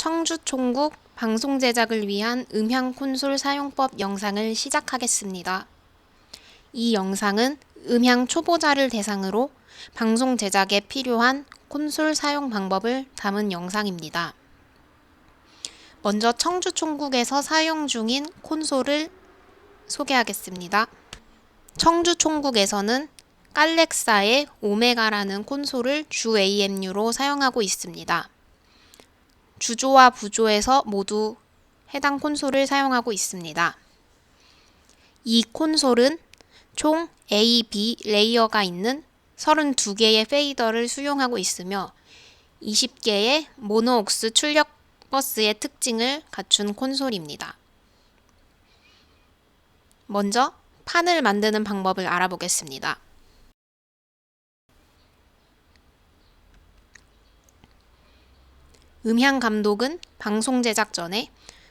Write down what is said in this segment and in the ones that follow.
청주 총국 방송 제작을 위한 음향 콘솔 사용법 영상을 시작하겠습니다. 이 영상은 음향 초보자를 대상으로 방송 제작에 필요한 콘솔 사용 방법을 담은 영상입니다. 먼저 청주 총국에서 사용 중인 콘솔을 소개하겠습니다. 청주 총국에서는 깔렉사의 오메가라는 콘솔을 주 AMU로 사용하고 있습니다. 주조와 부조에서 모두 해당 콘솔을 사용하고 있습니다. 이 콘솔은 총 A, B 레이어가 있는 32개의 페이더를 수용하고 있으며 20개의 모노옥스 출력 버스의 특징을 갖춘 콘솔입니다. 먼저 판을 만드는 방법을 알아보겠습니다. 음향 감독은 방송 제작 전에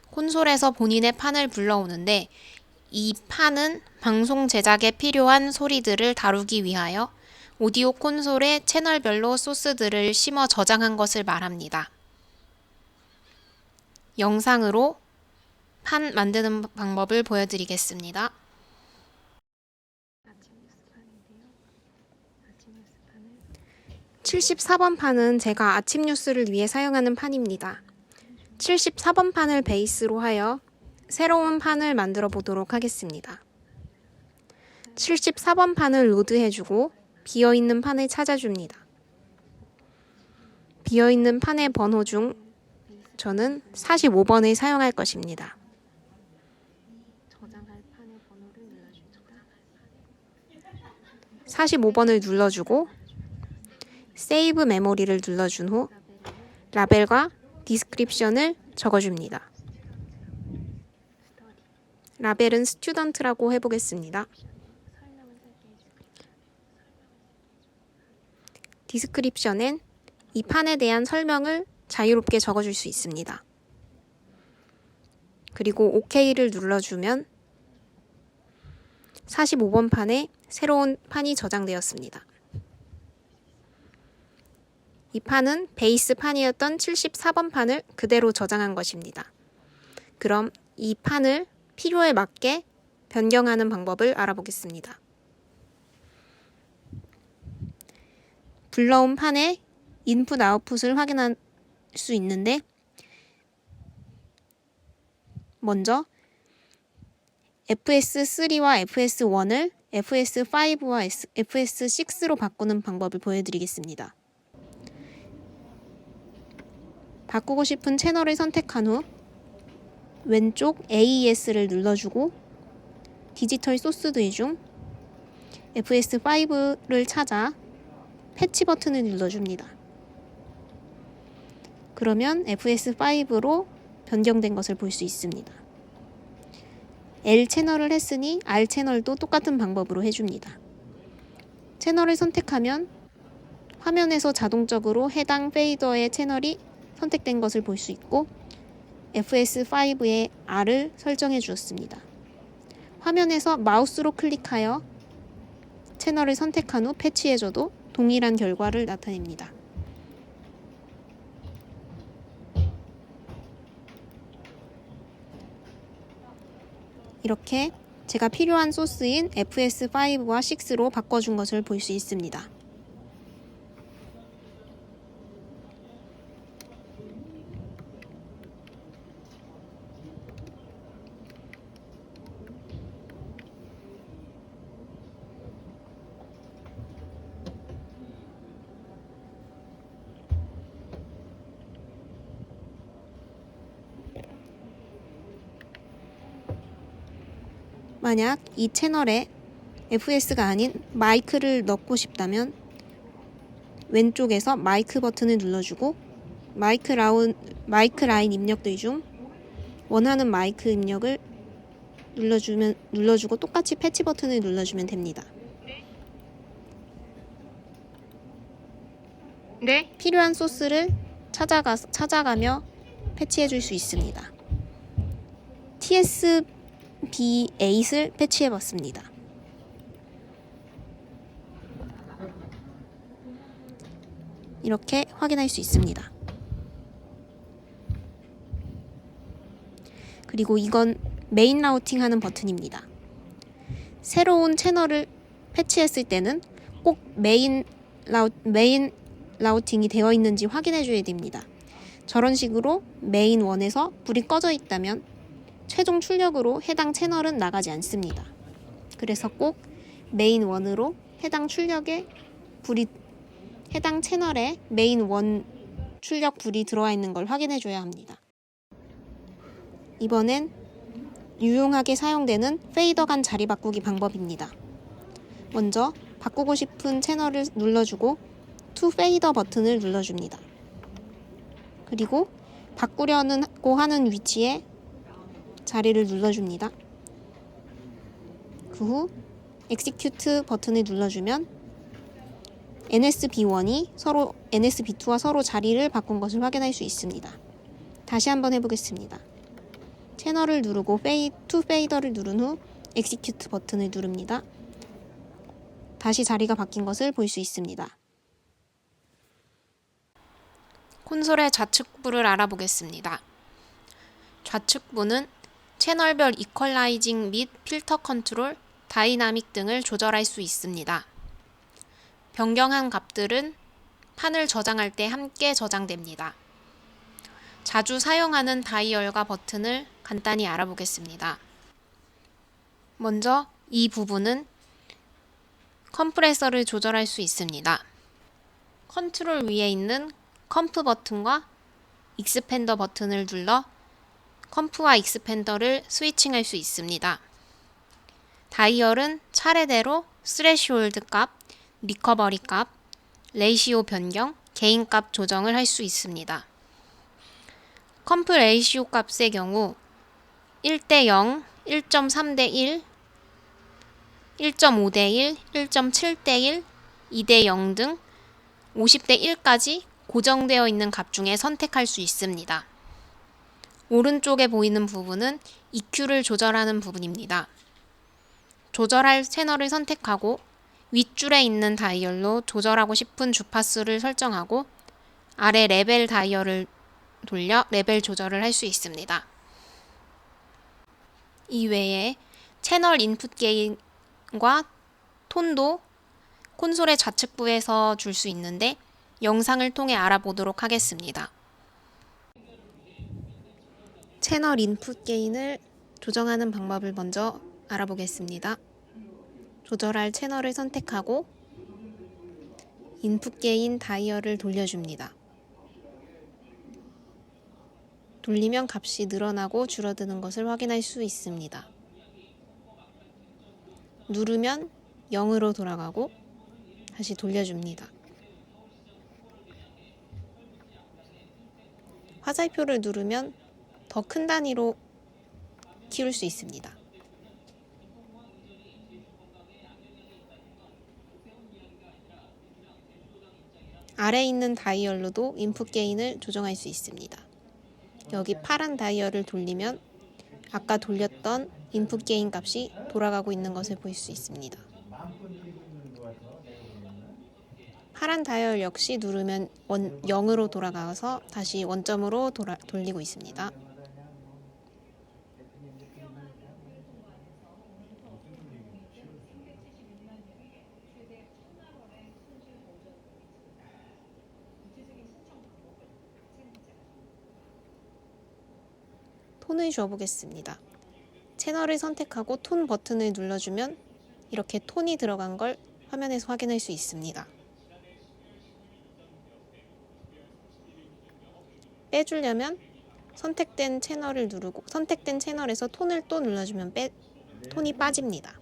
콘솔에서 본인의 판을 불러오는데 이 판은 방송 제작에 필요한 소리들을 다루기 위하여 오디오 콘솔에 채널별로 소스들을 심어 저장한 것을 말합니다. 영상으로 판 만드는 방법을 보여드리겠습니다. 74번 판은 제가 아침 뉴스를 위해 사용하는 판입니다. 74번 판을 베이스로 하여 새로운 판을 만들어 보도록 하겠습니다. 74번 판을 로드해주고 비어있는 판을 찾아줍니다. 비어있는 판의 번호 중 저는 45번을 사용할 것입니다. 45번을 눌러주고 세이브 메모리를 눌러준 후 라벨과 디스크립션을 적어줍니다. 라벨은 스튜던트라고 해보겠습니다. 디스크립션엔 이 판에 대한 설명을 자유롭게 적어줄 수 있습니다. 그리고 OK를 눌러주면 45번 판에 새로운 판이 저장되었습니다. 이 판은 베이스 판이었던 74번 판을 그대로 저장한 것입니다. 그럼 이 판을 필요에 맞게 변경하는 방법을 알아보겠습니다. 불러온 판의 인풋 아웃풋을 확인할 수 있는데 먼저 FS3와 FS1을 FS5와 FS6로 바꾸는 방법을 보여드리겠습니다. 바꾸고 싶은 채널을 선택한 후 왼쪽 AES를 눌러주고 디지털 소스들 중 FS5를 찾아 패치 버튼을 눌러줍니다. 그러면 FS5로 변경된 것을 볼 수 있습니다. L 채널을 했으니 R 채널도 똑같은 방법으로 해줍니다. 채널을 선택하면 화면에서 자동적으로 해당 페이더의 채널이 선택된 것을 볼 수 있고 FS5의 R을 설정해 주었습니다. 화면에서 마우스로 클릭하여 채널을 선택한 후 패치해줘도 동일한 결과를 나타냅니다. 이렇게 제가 필요한 소스인 FS5와 6로 바꿔준 것을 볼 수 있습니다. 만약 이 채널에 FS가 아닌 마이크를 넣고 싶다면 왼쪽에서 마이크 버튼을 눌러주고 마이크 라인 입력들 중 원하는 마이크 입력을 눌러주고 똑같이 패치 버튼을 눌러주면 됩니다. 네. 필요한 소스를 찾아가며 패치해줄 수 있습니다. TSB8을 패치해봤습니다. 이렇게 확인할 수 있습니다. 그리고 이건 메인 라우팅 하는 버튼입니다. 새로운 채널을 패치했을 때는 꼭 메인 라우팅이 되어 있는지 확인해 줘야 됩니다. 저런 식으로 메인 1에서 불이 꺼져 있다면 최종 출력으로 해당 채널은 나가지 않습니다. 그래서 꼭 메인 1으로 해당 채널에 메인 1 출력 불이 들어와 있는 걸 확인해 줘야 합니다. 이번엔 유용하게 사용되는 페이더 간 자리 바꾸기 방법입니다. 먼저 바꾸고 싶은 채널을 눌러주고 To Fader 버튼을 눌러줍니다. 그리고 바꾸려고 하는 위치에 자리를 눌러줍니다. 그 후 Execute 버튼을 눌러주면 NSB2와 서로 자리를 바꾼 것을 확인할 수 있습니다. 다시 한번 해보겠습니다. 채널을 누르고 To Fader를 누른 후 Execute 버튼을 누릅니다. 다시 자리가 바뀐 것을 볼 수 있습니다. 콘솔의 좌측부를 알아보겠습니다. 좌측부는 채널별 이퀄라이징 및 필터 컨트롤, 다이나믹 등을 조절할 수 있습니다. 변경한 값들은 판을 저장할 때 함께 저장됩니다. 자주 사용하는 다이얼과 버튼을 간단히 알아보겠습니다. 먼저 이 부분은 컴프레서를 조절할 수 있습니다. 컨트롤 위에 있는 컴프 버튼과 익스펜더 버튼을 눌러 컴프와 익스펜더를 스위칭할 수 있습니다. 다이얼은 차례대로 스레시홀드 값, 리커버리 값, 레이시오 변경, 게인 값 조정을 할 수 있습니다. 컴프 레이시오 값의 경우 1:0, 1.3:1, 1.5:1, 1.7:1, 2:0 등 50:1까지 고정되어 있는 값 중에 선택할 수 있습니다. 오른쪽에 보이는 부분은 EQ를 조절하는 부분입니다. 조절할 채널을 선택하고 윗줄에 있는 다이얼로 조절하고 싶은 주파수를 설정하고 아래 레벨 다이얼을 돌려 레벨 조절을 할 수 있습니다. 이외에 채널 인풋 게인과 톤도 콘솔의 좌측부에서 줄 수 있는데 영상을 통해 알아보도록 하겠습니다. 채널 인풋 게인을 조정하는 방법을 먼저 알아보겠습니다. 조절할 채널을 선택하고 인풋 게인 다이얼을 돌려줍니다. 돌리면 값이 늘어나고 줄어드는 것을 확인할 수 있습니다. 누르면 0으로 돌아가고 다시 돌려줍니다. 화살표를 누르면 더 큰 단위로 키울 수 있습니다. 아래에 있는 다이얼로도 인풋 게인을 조정할 수 있습니다. 여기 파란 다이얼을 돌리면 아까 돌렸던 인풋 게인 값이 돌아가고 있는 것을 볼 수 있습니다. 파란 다이얼 역시 누르면 0으로 돌아가서 다시 원점으로 돌리고 있습니다. 톤을 줘보겠습니다. 채널을 선택하고 톤 버튼을 눌러주면 이렇게 톤이 들어간 걸 화면에서 확인할 수 있습니다. 빼주려면 선택된 채널을 누르고 선택된 채널에서 톤을 또 눌러주면 톤이 빠집니다.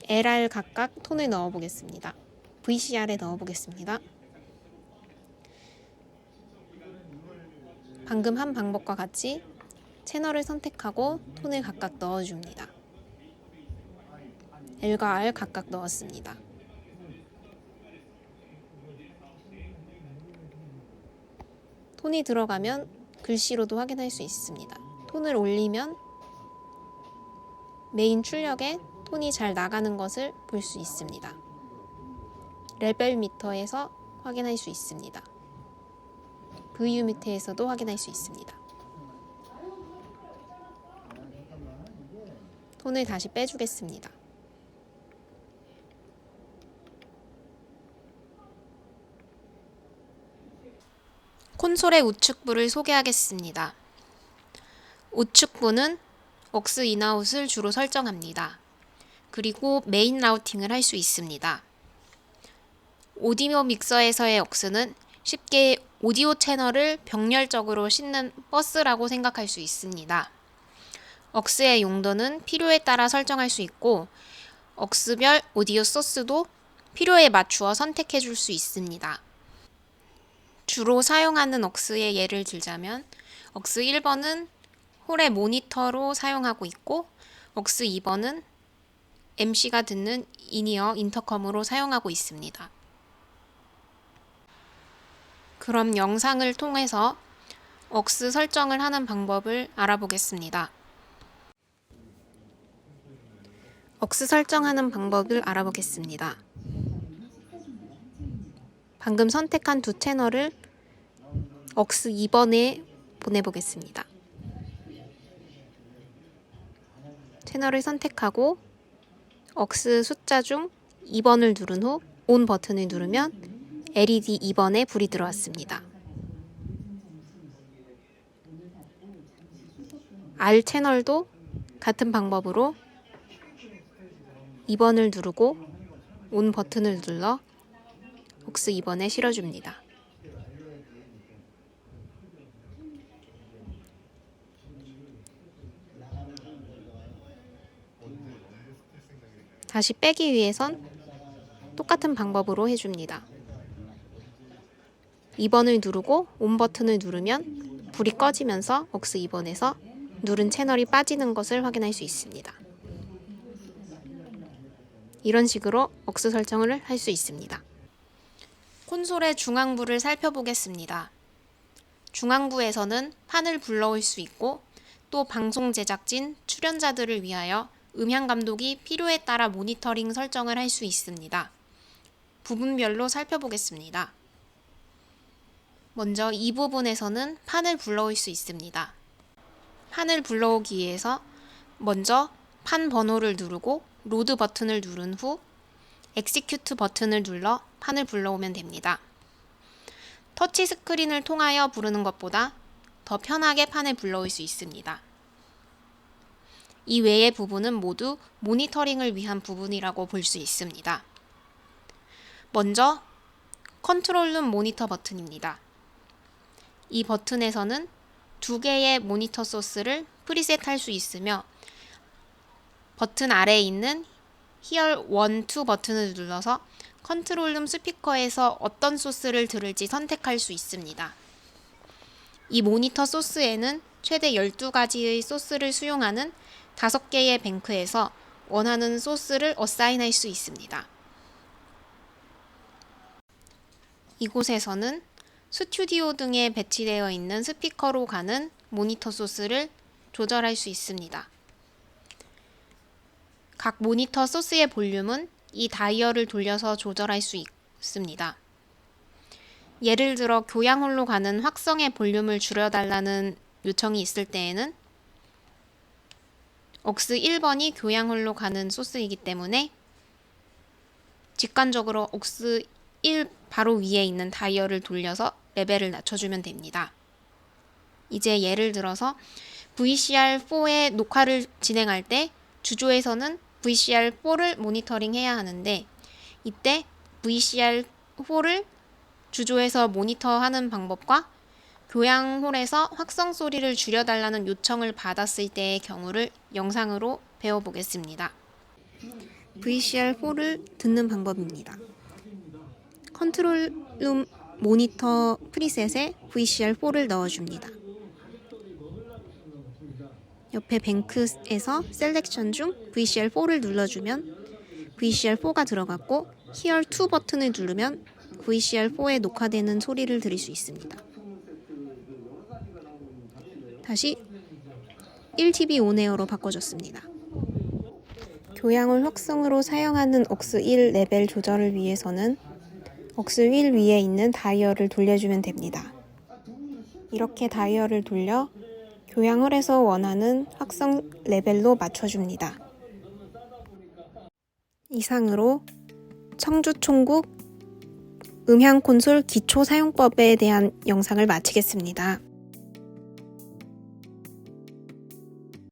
LR 각각 톤을 넣어보겠습니다. VCR에 넣어보겠습니다. 방금 한 방법과 같이 채널을 선택하고 톤을 각각 넣어줍니다. L과 R 각각 넣었습니다. 톤이 들어가면 글씨로도 확인할 수 있습니다. 톤을 올리면 메인 출력에 톤이 잘 나가는 것을 볼 수 있습니다. 레벨 미터에서 확인할 수 있습니다. VU 밑에에서도 확인할 수 있습니다. 톤을 다시 빼주겠습니다. 콘솔의 우측부를 소개하겠습니다. 우측부는 억스 인아웃을 주로 설정합니다. 그리고 메인 라우팅을 할 수 있습니다. 오디오 믹서에서의 억스는 쉽게 오디오 채널을 병렬적으로 싣는 버스라고 생각할 수 있습니다. 억스의 용도는 필요에 따라 설정할 수 있고 억스별 오디오 소스도 필요에 맞추어 선택해 줄 수 있습니다. 주로 사용하는 억스의 예를 들자면 억스 1번은 홀의 모니터로 사용하고 있고 억스 2번은 MC가 듣는 인이어 인터컴으로 사용하고 있습니다. 그럼 영상을 통해서 억스 설정을 하는 방법을 알아보겠습니다. 억스 설정하는 방법을 알아보겠습니다. 방금 선택한 두 채널을 억스 2번에 보내보겠습니다. 채널을 선택하고 억스 숫자 중 2번을 누른 후 ON 버튼을 누르면 LED 2번에 불이 들어왔습니다. R 채널도 같은 방법으로 2번을 누르고 ON 버튼을 눌러 억스 2번에 실어줍니다. 다시 빼기 위해선 똑같은 방법으로 해줍니다. 2번을 누르고 ON 버튼을 누르면 불이 꺼지면서 억스 2번에서 누른 채널이 빠지는 것을 확인할 수 있습니다. 이런 식으로 억스 설정을 할 수 있습니다. 콘솔의 중앙부를 살펴보겠습니다. 중앙부에서는 판을 불러올 수 있고 또 방송 제작진, 출연자들을 위하여 음향 감독이 필요에 따라 모니터링 설정을 할 수 있습니다. 부분별로 살펴보겠습니다. 먼저 이 부분에서는 판을 불러올 수 있습니다. 판을 불러오기 위해서 먼저 판 번호를 누르고 로드 버튼을 누른 후 execute 버튼을 눌러 판을 불러오면 됩니다. 터치 스크린을 통하여 부르는 것보다 더 편하게 판을 불러올 수 있습니다. 이 외의 부분은 모두 모니터링을 위한 부분이라고 볼 수 있습니다. 먼저 컨트롤룸 모니터 버튼입니다. 이 버튼에서는 두 개의 모니터 소스를 프리셋할 수 있으며 버튼 아래에 있는 Here 1, 2 버튼을 눌러서 컨트롤룸 스피커에서 어떤 소스를 들을지 선택할 수 있습니다. 이 모니터 소스에는 최대 12가지의 소스를 수용하는 5개의 뱅크에서 원하는 소스를 어사인할 수 있습니다. 이곳에서는 스튜디오 등에 배치되어 있는 스피커로 가는 모니터 소스를 조절할 수 있습니다. 각 모니터 소스의 볼륨은 이 다이얼을 돌려서 조절할 수 있습니다. 예를 들어 교양홀로 가는 확성의 볼륨을 줄여달라는 요청이 있을 때에는 억스 1번이 교양홀로 가는 소스이기 때문에 직관적으로 억스 1 바로 위에 있는 다이얼을 돌려서 레벨을 낮춰주면 됩니다. 이제 예를 들어서 VCR4의 녹화를 진행할 때 주조에서는 VCR4를 모니터링해야 하는데 이때 VCR4를 주조에서 모니터하는 방법과 교양홀에서 확성 소리를 줄여달라는 요청을 받았을 때의 경우를 영상으로 배워보겠습니다. VCR4를 듣는 방법입니다. 컨트롤룸 모니터 프리셋에 VCR4를 넣어줍니다. 옆에 뱅크에서 셀렉션 중 VCR4를 눌러주면 VCR4가 들어갔고 Here 2 버튼을 누르면 VCR4에 녹화되는 소리를 들을 수 있습니다. 다시 1TB 온에어로 바꿔줬습니다. 교양을 확성으로 사용하는 억스 1 레벨 조절을 위해서는 억스 휠 위에 있는 다이얼을 돌려주면 됩니다. 이렇게 다이얼을 돌려 교양을 해서 원하는 확성 레벨로 맞춰줍니다. 이상으로 청주총국 음향 콘솔 기초 사용법에 대한 영상을 마치겠습니다.